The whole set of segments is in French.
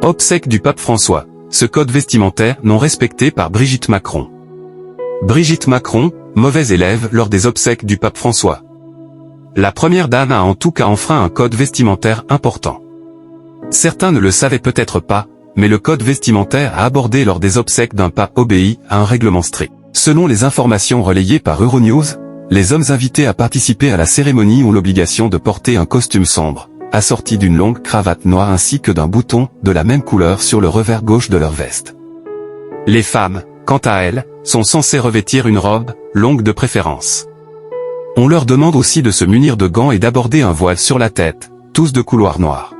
Obsèques du pape François. Ce code vestimentaire non respecté par Brigitte Macron. Brigitte Macron, mauvaise élève lors des obsèques du pape François. La première dame a en tout cas enfreint un code vestimentaire important. Certains ne le savaient peut-être pas, mais le code vestimentaire à aborder lors des obsèques d'un pape obéit à un règlement strict. Selon les informations relayées par Euronews, les hommes invités à participer à la cérémonie ont l'obligation de porter un costume sombre, assorti d'une longue cravate noire ainsi que d'un bouton de la même couleur sur le revers gauche de leur veste. Les femmes, quant à elles, sont censées revêtir une robe, longue de préférence. On leur demande aussi de se munir de gants et d'aborder un voile sur la tête, tous de couleur noire.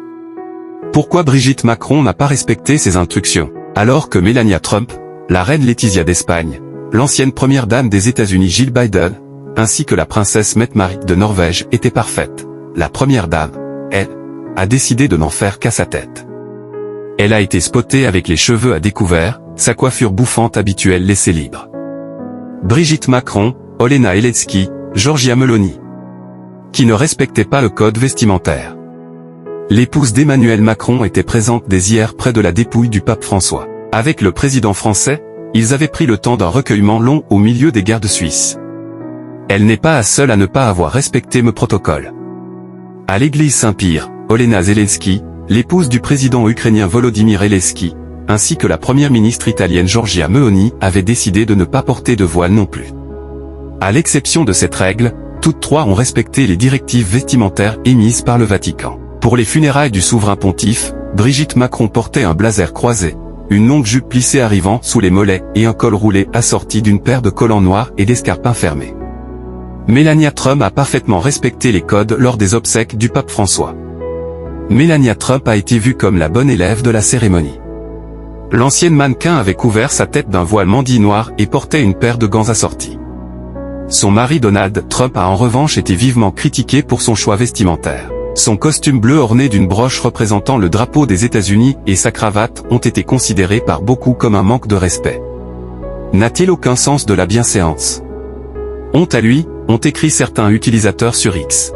Pourquoi Brigitte Macron n'a pas respecté ces instructions, alors que Melania Trump, la reine Laetitia d'Espagne, l'ancienne première dame des États-Unis Jill Biden, ainsi que la princesse Mette-Marit de Norvège étaient parfaites? La première dame, elle, a décidé de n'en faire qu'à sa tête. Elle a été spottée avec les cheveux à découvert, sa coiffure bouffante habituelle laissée libre. Brigitte Macron, Olena Zelensky, Giorgia Meloni, qui ne respectaient pas le code vestimentaire. L'épouse d'Emmanuel Macron était présente dès hier près de la dépouille du pape François. Avec le président français, ils avaient pris le temps d'un recueillement long au milieu des gardes suisses. Elle n'est pas la seule à ne pas avoir respecté le protocole. À l'église Saint-Pierre, Olena Zelensky, l'épouse du président ukrainien Volodymyr Zelensky, ainsi que la première ministre italienne Giorgia Meloni avaient décidé de ne pas porter de voile non plus. À l'exception de cette règle, toutes trois ont respecté les directives vestimentaires émises par le Vatican. Pour les funérailles du souverain pontife, Brigitte Macron portait un blazer croisé, une longue jupe plissée arrivant sous les mollets et un col roulé assorti d'une paire de collants noirs et d'escarpins fermés. Melania Trump a parfaitement respecté les codes lors des obsèques du pape François. Melania Trump a été vue comme la bonne élève de la cérémonie. L'ancienne mannequin avait couvert sa tête d'un voile mandi noir et portait une paire de gants assortis. Son mari Donald Trump a en revanche été vivement critiqué pour son choix vestimentaire. Son costume bleu orné d'une broche représentant le drapeau des États-Unis et sa cravate ont été considérés par beaucoup comme un manque de respect. N'a-t-il aucun sens de la bienséance? Honte à lui, ont écrit certains utilisateurs sur X.